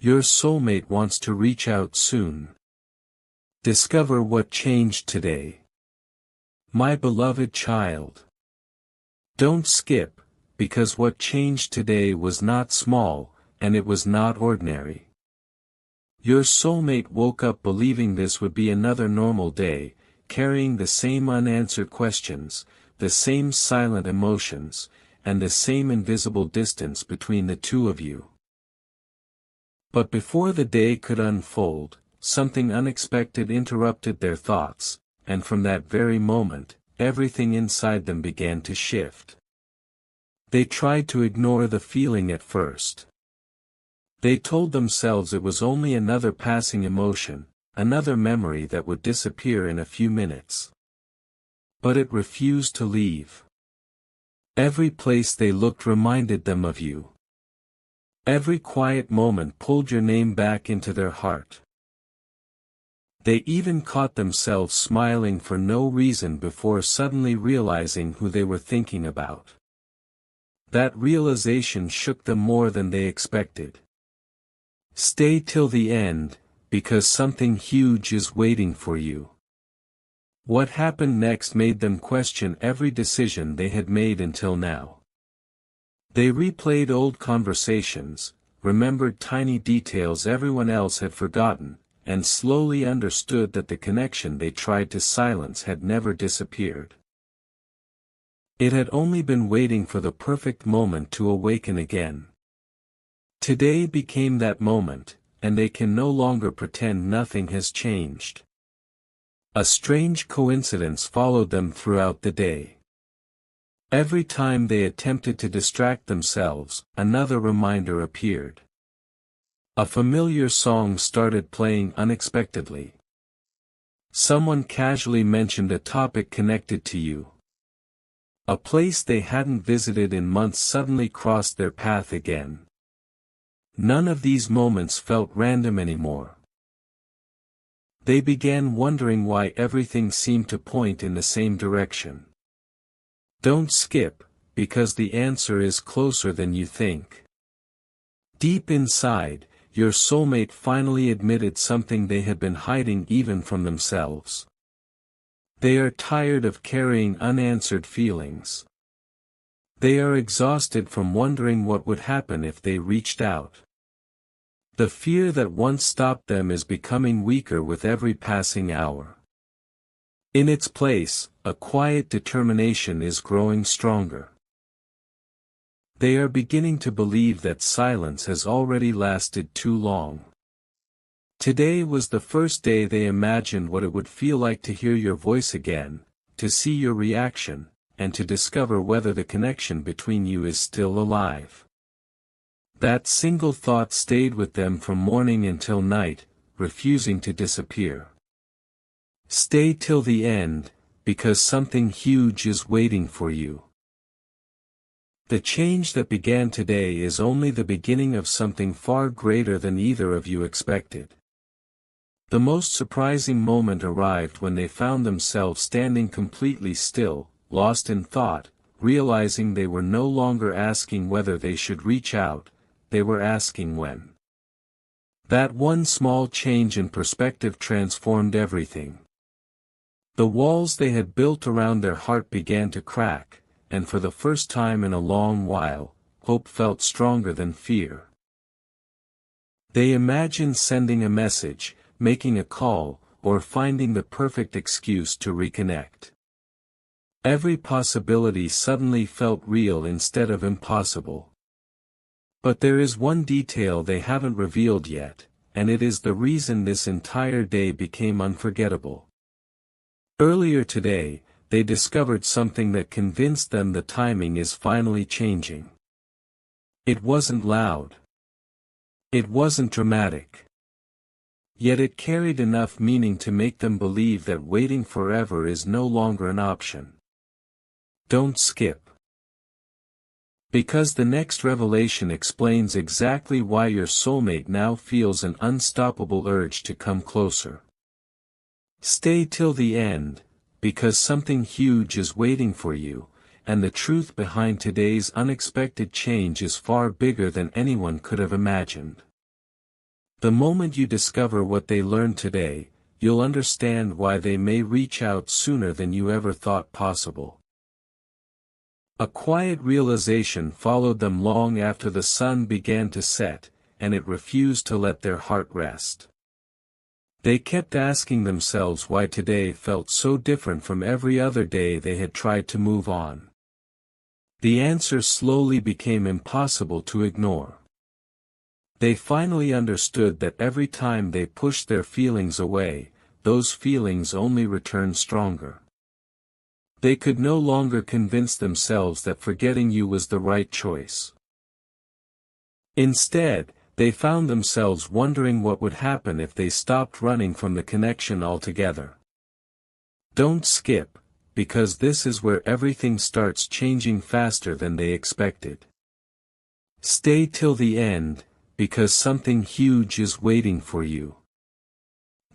Your soulmate wants to reach out soon. Discover what changed today. My beloved child. Don't skip, because what changed today was not small, and it was not ordinary. Your soulmate woke up believing this would be another normal day, carrying the same unanswered questions, the same silent emotions, and the same invisible distance between the two of you. But before the day could unfold, something unexpected interrupted their thoughts, and from that very moment, everything inside them began to shift. They tried to ignore the feeling at first. They told themselves it was only another passing emotion, another memory that would disappear in a few minutes. But it refused to leave. Every place they looked reminded them of you. Every quiet moment pulled your name back into their heart. They even caught themselves smiling for no reason before suddenly realizing who they were thinking about. That realization shook them more than they expected. Stay till the end, because something huge is waiting for you. What happened next made them question every decision they had made until now. They replayed old conversations, remembered tiny details everyone else had forgotten, and slowly understood that the connection they tried to silence had never disappeared. It had only been waiting for the perfect moment to awaken again. Today became that moment, and they can no longer pretend nothing has changed. A strange coincidence followed them throughout the day. Every time they attempted to distract themselves, another reminder appeared. A familiar song started playing unexpectedly. Someone casually mentioned a topic connected to you. A place they hadn't visited in months suddenly crossed their path again. None of these moments felt random anymore. They began wondering why everything seemed to point in the same direction. Don't skip, because the answer is closer than you think. Deep inside, your soulmate finally admitted something they had been hiding even from themselves. They are tired of carrying unanswered feelings. They are exhausted from wondering what would happen if they reached out. The fear that once stopped them is becoming weaker with every passing hour. In its place, a quiet determination is growing stronger. They are beginning to believe that silence has already lasted too long. Today was the first day they imagined what it would feel like to hear your voice again, to see your reaction, and to discover whether the connection between you is still alive. That single thought stayed with them from morning until night, refusing to disappear. Stay till the end, because something huge is waiting for you. The change that began today is only the beginning of something far greater than either of you expected. The most surprising moment arrived when they found themselves standing completely still, lost in thought, realizing they were no longer asking whether they should reach out, they were asking when. That one small change in perspective transformed everything. The walls they had built around their heart began to crack, and for the first time in a long while, hope felt stronger than fear. They imagined sending a message, making a call, or finding the perfect excuse to reconnect. Every possibility suddenly felt real instead of impossible. But there is one detail they haven't revealed yet, and it is the reason this entire day became unforgettable. Earlier today, they discovered something that convinced them the timing is finally changing. It wasn't loud. It wasn't dramatic. Yet it carried enough meaning to make them believe that waiting forever is no longer an option. Don't skip. Because the next revelation explains exactly why your soulmate now feels an unstoppable urge to come closer. Stay till the end, because something huge is waiting for you, and the truth behind today's unexpected change is far bigger than anyone could have imagined. The moment you discover what they learned today, you'll understand why they may reach out sooner than you ever thought possible. A quiet realization followed them long after the sun began to set, and it refused to let their heart rest. They kept asking themselves why today felt so different from every other day they had tried to move on. The answer slowly became impossible to ignore. They finally understood that every time they pushed their feelings away, those feelings only returned stronger. They could no longer convince themselves that forgetting you was the right choice. Instead, they found themselves wondering what would happen if they stopped running from the connection altogether. Don't skip, because this is where everything starts changing faster than they expected. Stay till the end, because something huge is waiting for you.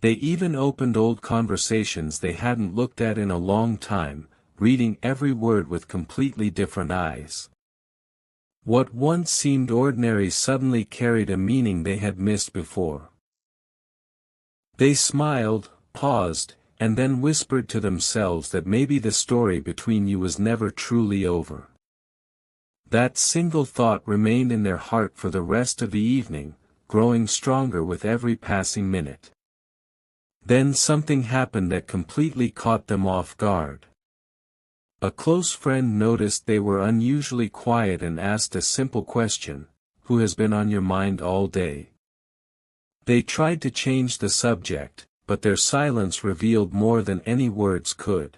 They even opened old conversations they hadn't looked at in a long time, reading every word with completely different eyes. What once seemed ordinary suddenly carried a meaning they had missed before. They smiled, paused, and then whispered to themselves that maybe the story between you was never truly over. That single thought remained in their heart for the rest of the evening, growing stronger with every passing minute. Then something happened that completely caught them off guard. A close friend noticed they were unusually quiet and asked a simple question: "Who has been on your mind all day?" They tried to change the subject, but their silence revealed more than any words could.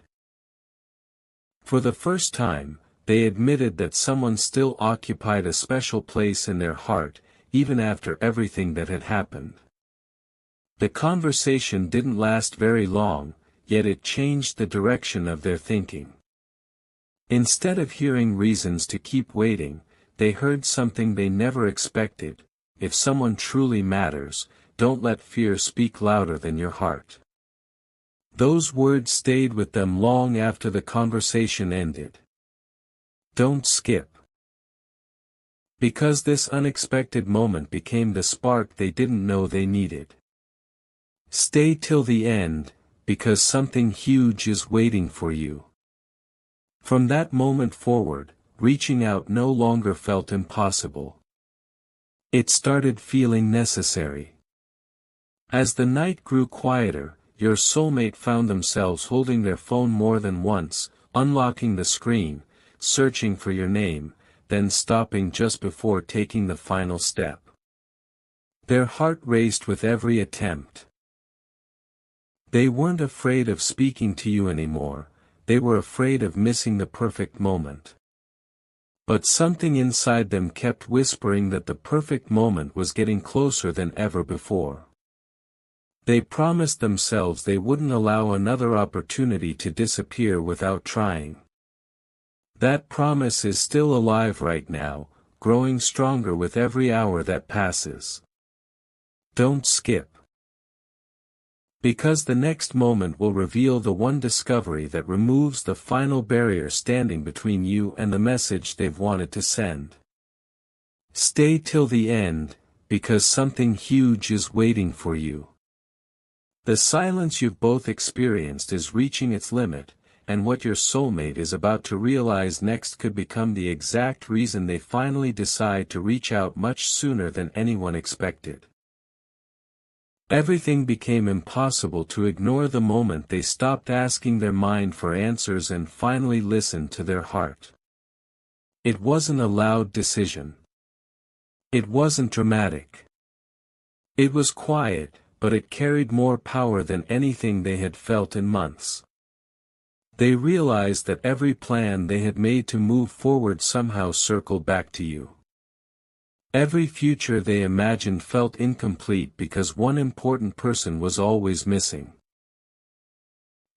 For the first time, they admitted that someone still occupied a special place in their heart, even after everything that had happened. The conversation didn't last very long, yet it changed the direction of their thinking. Instead of hearing reasons to keep waiting, they heard something they never expected: if someone truly matters, don't let fear speak louder than your heart. Those words stayed with them long after the conversation ended. Don't skip. Because this unexpected moment became the spark they didn't know they needed. Stay till the end, because something huge is waiting for you. From that moment forward, reaching out no longer felt impossible. It started feeling necessary. As the night grew quieter, your soulmate found themselves holding their phone more than once, unlocking the screen, searching for your name, then stopping just before taking the final step. Their heart raced with every attempt. They weren't afraid of speaking to you anymore, they were afraid of missing the perfect moment. But something inside them kept whispering that the perfect moment was getting closer than ever before. They promised themselves they wouldn't allow another opportunity to disappear without trying. That promise is still alive right now, growing stronger with every hour that passes. Don't skip. Because the next moment will reveal the one discovery that removes the final barrier standing between you and the message they've wanted to send. Stay till the end, because something huge is waiting for you. The silence you've both experienced is reaching its limit, and what your soulmate is about to realize next could become the exact reason they finally decide to reach out much sooner than anyone expected. Everything became impossible to ignore the moment they stopped asking their mind for answers and finally listened to their heart. It wasn't a loud decision. It wasn't dramatic. It was quiet, but it carried more power than anything they had felt in months. They realized that every plan they had made to move forward somehow circled back to you. Every future they imagined felt incomplete because one important person was always missing.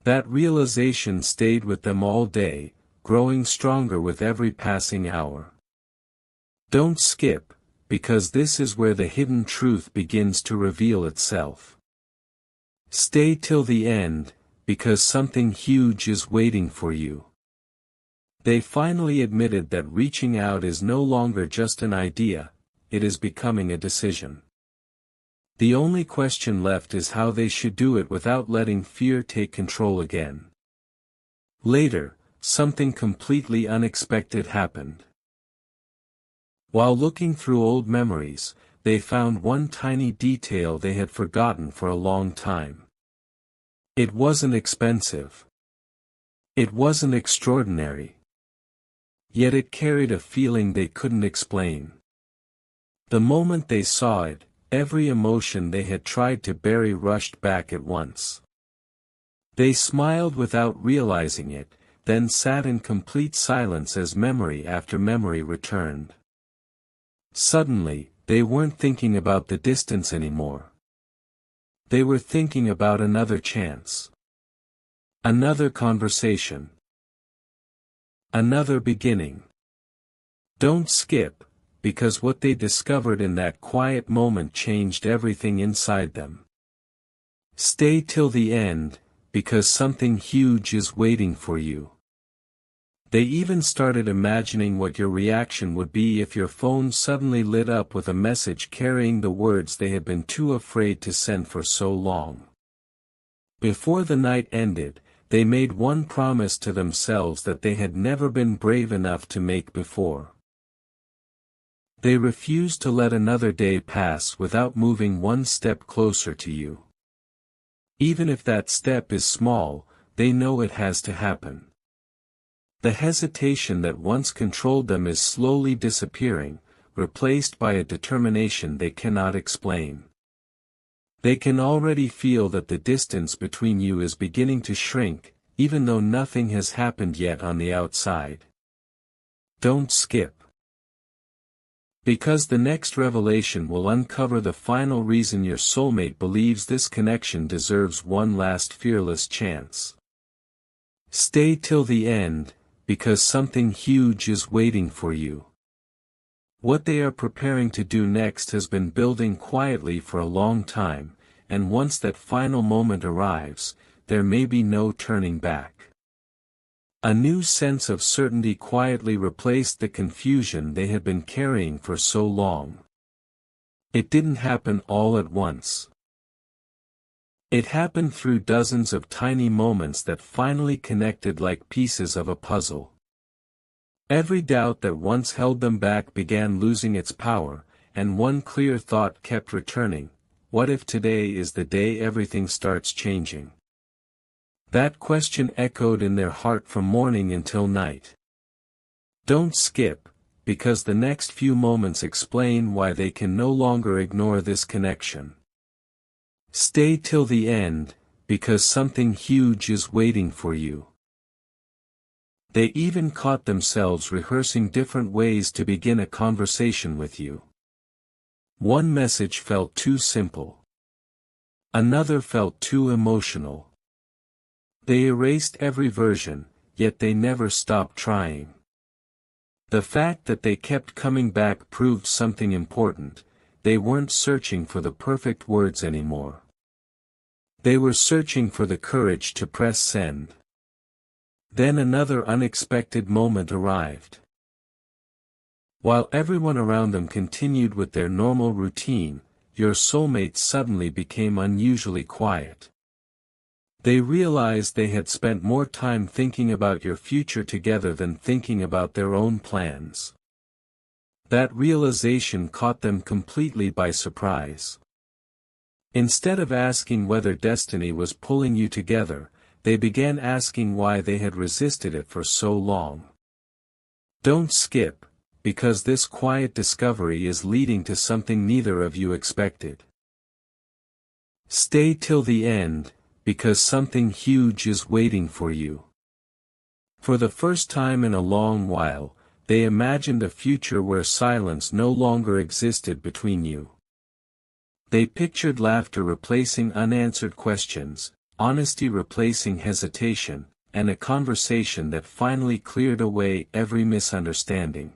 That realization stayed with them all day, growing stronger with every passing hour. Don't skip, because this is where the hidden truth begins to reveal itself. Stay till the end, because something huge is waiting for you. They finally admitted that reaching out is no longer just an idea, it is becoming a decision. The only question left is how they should do it without letting fear take control again. Later, something completely unexpected happened. While looking through old memories, they found one tiny detail they had forgotten for a long time. It wasn't expensive. It wasn't extraordinary. Yet it carried a feeling they couldn't explain. The moment they saw it, every emotion they had tried to bury rushed back at once. They smiled without realizing it, then sat in complete silence as memory after memory returned. Suddenly, they weren't thinking about the distance anymore. They were thinking about another chance. Another conversation. Another beginning. Don't skip, because what they discovered in that quiet moment changed everything inside them. Stay till the end, because something huge is waiting for you. They even started imagining what your reaction would be if your phone suddenly lit up with a message carrying the words they had been too afraid to send for so long. Before the night ended, they made one promise to themselves that they had never been brave enough to make before. They refused to let another day pass without moving one step closer to you. Even if that step is small, they know it has to happen. The hesitation that once controlled them is slowly disappearing, replaced by a determination they cannot explain. They can already feel that the distance between you is beginning to shrink, even though nothing has happened yet on the outside. Don't skip. Because the next revelation will uncover the final reason your soulmate believes this connection deserves one last fearless chance. Stay till the end, because something huge is waiting for you. What they are preparing to do next has been building quietly for a long time, and once that final moment arrives, there may be no turning back. A new sense of certainty quietly replaced the confusion they had been carrying for so long. It didn't happen all at once. It happened through dozens of tiny moments that finally connected like pieces of a puzzle. Every doubt that once held them back began losing its power, and one clear thought kept returning: what if today is the day everything starts changing? That question echoed in their heart from morning until night. Don't skip, because the next few moments explain why they can no longer ignore this connection. Stay till the end, because something huge is waiting for you. They even caught themselves rehearsing different ways to begin a conversation with you. One message felt too simple. Another felt too emotional. They erased every version, yet they never stopped trying. The fact that they kept coming back proved something important: they weren't searching for the perfect words anymore. They were searching for the courage to press send. Then another unexpected moment arrived. While everyone around them continued with their normal routine, your soulmate suddenly became unusually quiet. They realized they had spent more time thinking about your future together than thinking about their own plans. That realization caught them completely by surprise. Instead of asking whether destiny was pulling you together, they began asking why they had resisted it for so long. Don't skip, because this quiet discovery is leading to something neither of you expected. Stay till the end, because something huge is waiting for you. For the first time in a long while, they imagined a future where silence no longer existed between you. They pictured laughter replacing unanswered questions, honesty replacing hesitation, and a conversation that finally cleared away every misunderstanding.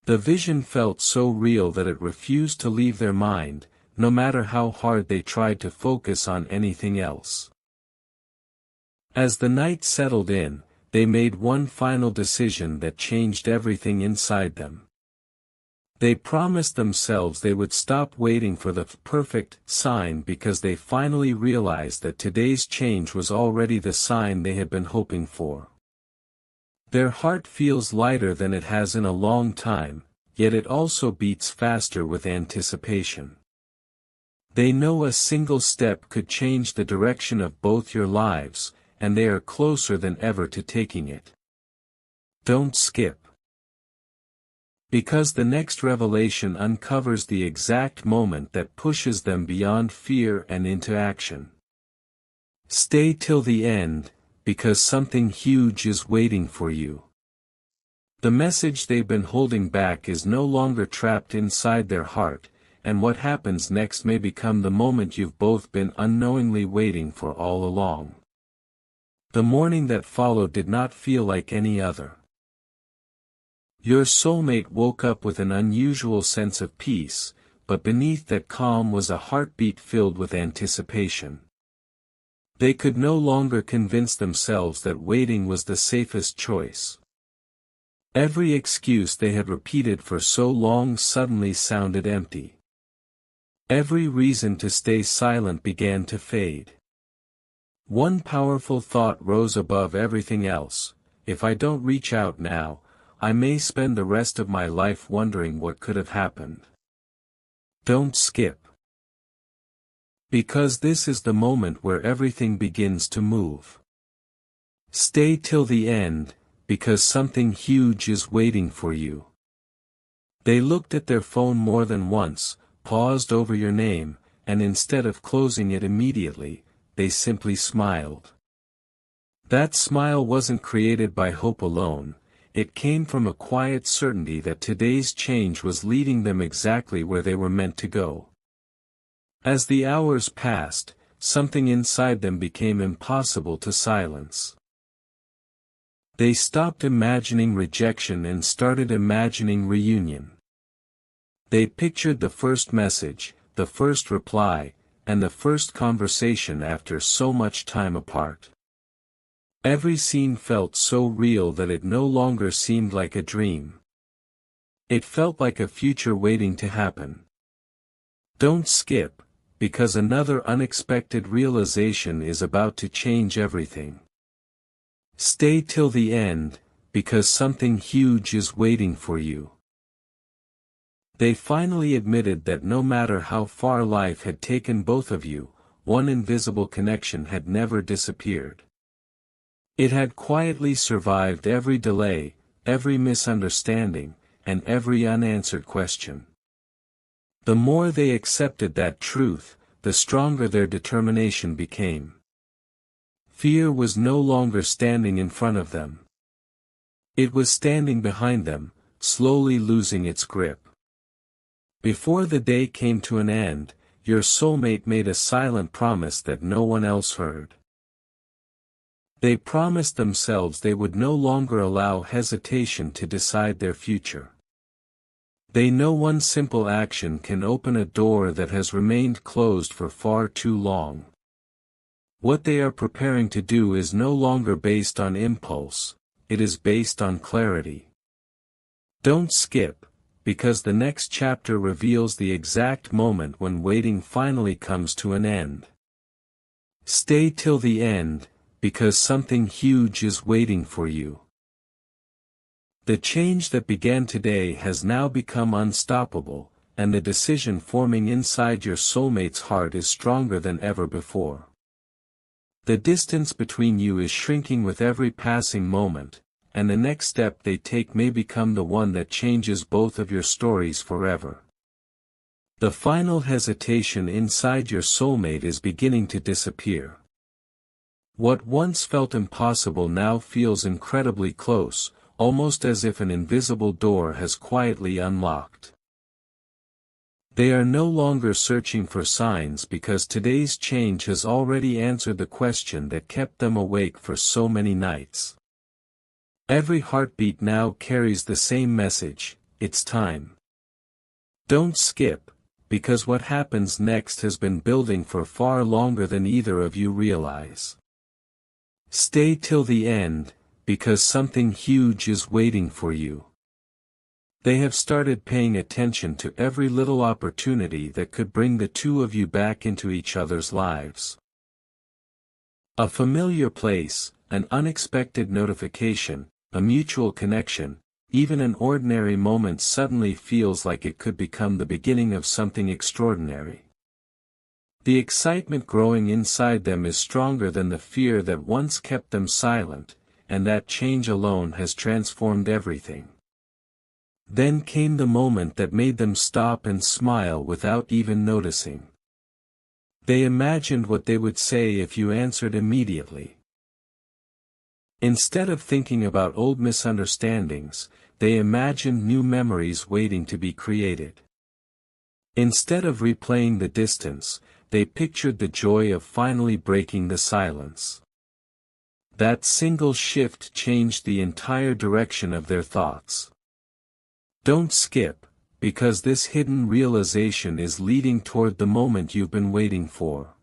The vision felt so real that it refused to leave their mind, no matter how hard they tried to focus on anything else. As the night settled in, they made one final decision that changed everything inside them. They promised themselves they would stop waiting for the perfect sign because they finally realized that today's change was already the sign they had been hoping for. Their heart feels lighter than it has in a long time, yet it also beats faster with anticipation. They know a single step could change the direction of both your lives, and they are closer than ever to taking it. Don't skip. Because the next revelation uncovers the exact moment that pushes them beyond fear and into action. Stay till the end, because something huge is waiting for you. The message they've been holding back is no longer trapped inside their heart, and what happens next may become the moment you've both been unknowingly waiting for all along. The morning that followed did not feel like any other. Your soulmate woke up with an unusual sense of peace, but beneath that calm was a heartbeat filled with anticipation. They could no longer convince themselves that waiting was the safest choice. Every excuse they had repeated for so long suddenly sounded empty. Every reason to stay silent began to fade. One powerful thought rose above everything else: if I don't reach out now, I may spend the rest of my life wondering what could have happened. Don't skip. Because this is the moment where everything begins to move. Stay till the end, because something huge is waiting for you. They looked at their phone more than once, paused over your name, and instead of closing it immediately, they simply smiled. That smile wasn't created by hope alone. It came from a quiet certainty that today's change was leading them exactly where they were meant to go. As the hours passed, something inside them became impossible to silence. They stopped imagining rejection and started imagining reunion. They pictured the first message, the first reply, and the first conversation after so much time apart. Every scene felt so real that it no longer seemed like a dream. It felt like a future waiting to happen. Don't skip, because another unexpected realization is about to change everything. Stay till the end, because something huge is waiting for you. They finally admitted that no matter how far life had taken both of you, one invisible connection had never disappeared. It had quietly survived every delay, every misunderstanding, and every unanswered question. The more they accepted that truth, the stronger their determination became. Fear was no longer standing in front of them. It was standing behind them, slowly losing its grip. Before the day came to an end, your soulmate made a silent promise that no one else heard. They promised themselves they would no longer allow hesitation to decide their future. They know one simple action can open a door that has remained closed for far too long. What they are preparing to do is no longer based on impulse, it is based on clarity. Don't skip, because the next chapter reveals the exact moment when waiting finally comes to an end. Stay till the end, because something huge is waiting for you. The change that began today has now become unstoppable, and the decision forming inside your soulmate's heart is stronger than ever before. The distance between you is shrinking with every passing moment, and the next step they take may become the one that changes both of your stories forever. The final hesitation inside your soulmate is beginning to disappear. What once felt impossible now feels incredibly close, almost as if an invisible door has quietly unlocked. They are no longer searching for signs because today's change has already answered the question that kept them awake for so many nights. Every heartbeat now carries the same message: it's time. Don't skip, because what happens next has been building for far longer than either of you realize. Stay till the end, because something huge is waiting for you. They have started paying attention to every little opportunity that could bring the two of you back into each other's lives. A familiar place, an unexpected notification, a mutual connection, even an ordinary moment suddenly feels like it could become the beginning of something extraordinary. The excitement growing inside them is stronger than the fear that once kept them silent, and that change alone has transformed everything. Then came the moment that made them stop and smile without even noticing. They imagined what they would say if you answered immediately. Instead of thinking about old misunderstandings, they imagined new memories waiting to be created. Instead of replaying the distance, they pictured the joy of finally breaking the silence. That single shift changed the entire direction of their thoughts. Don't skip, because this hidden realization is leading toward the moment you've been waiting for.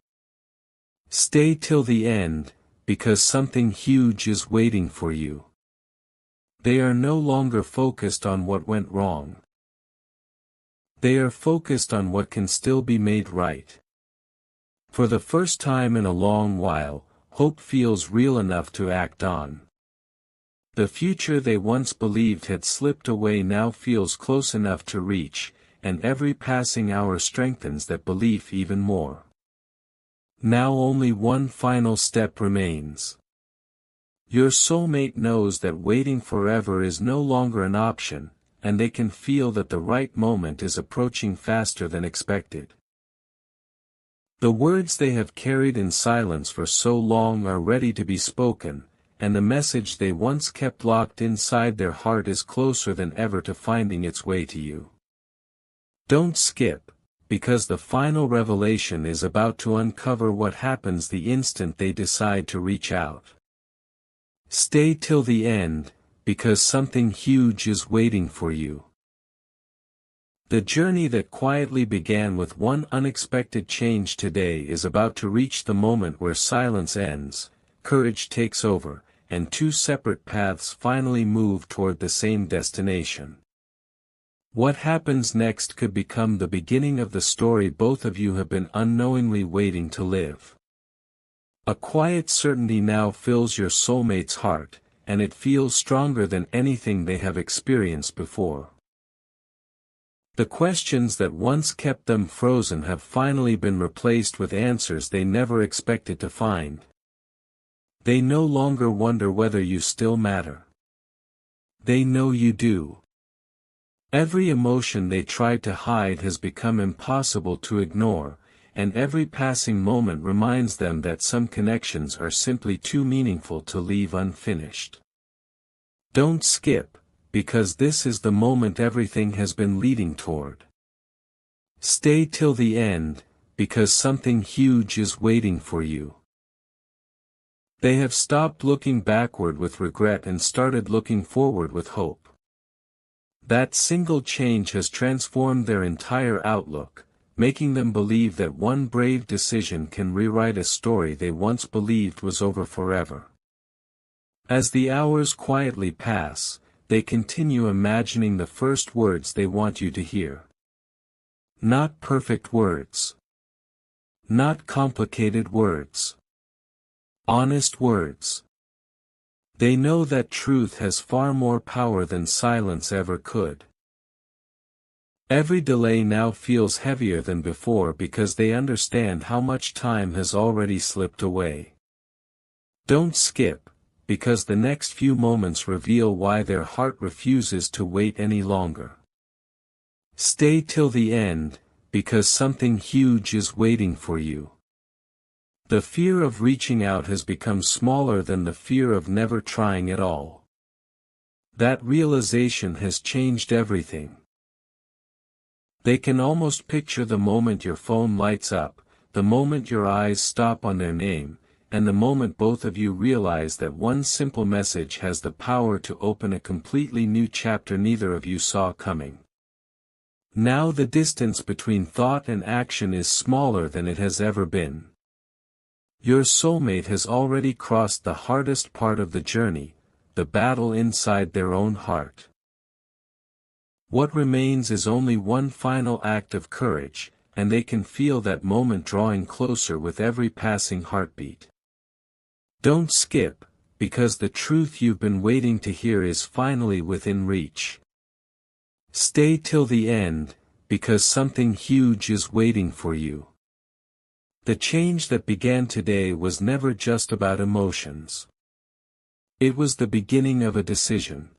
Stay till the end, because something huge is waiting for you. They are no longer focused on what went wrong. They are focused on what can still be made right. For the first time in a long while, hope feels real enough to act on. The future they once believed had slipped away now feels close enough to reach, and every passing hour strengthens that belief even more. Now only one final step remains. Your soulmate knows that waiting forever is no longer an option, and they can feel that the right moment is approaching faster than expected. The words they have carried in silence for so long are ready to be spoken, and the message they once kept locked inside their heart is closer than ever to finding its way to you. Don't skip, because the final revelation is about to uncover what happens the instant they decide to reach out. Stay till the end, because something huge is waiting for you. The journey that quietly began with one unexpected change today is about to reach the moment where silence ends, courage takes over, and two separate paths finally move toward the same destination. What happens next could become the beginning of the story both of you have been unknowingly waiting to live. A quiet certainty now fills your soulmate's heart, and it feels stronger than anything they have experienced before. The questions that once kept them frozen have finally been replaced with answers they never expected to find. They no longer wonder whether you still matter. They know you do. Every emotion they tried to hide has become impossible to ignore, and every passing moment reminds them that some connections are simply too meaningful to leave unfinished. Don't skip, because this is the moment everything has been leading toward. Stay till the end, because something huge is waiting for you. They have stopped looking backward with regret and started looking forward with hope. That single change has transformed their entire outlook, making them believe that one brave decision can rewrite a story they once believed was over forever. As the hours quietly pass, they continue imagining the first words they want you to hear. Not perfect words. Not complicated words. Honest words. They know that truth has far more power than silence ever could. Every delay now feels heavier than before because they understand how much time has already slipped away. Don't skip, because the next few moments reveal why their heart refuses to wait any longer. Stay till the end, because something huge is waiting for you. The fear of reaching out has become smaller than the fear of never trying at all. That realization has changed everything. They can almost picture the moment your phone lights up, the moment your eyes stop on their name, and the moment both of you realize that one simple message has the power to open a completely new chapter neither of you saw coming. Now the distance between thought and action is smaller than it has ever been. Your soulmate has already crossed the hardest part of the journey, the battle inside their own heart. What remains is only one final act of courage, and they can feel that moment drawing closer with every passing heartbeat. Don't skip, because the truth you've been waiting to hear is finally within reach. Stay till the end, because something huge is waiting for you. The change that began today was never just about emotions. It was the beginning of a decision.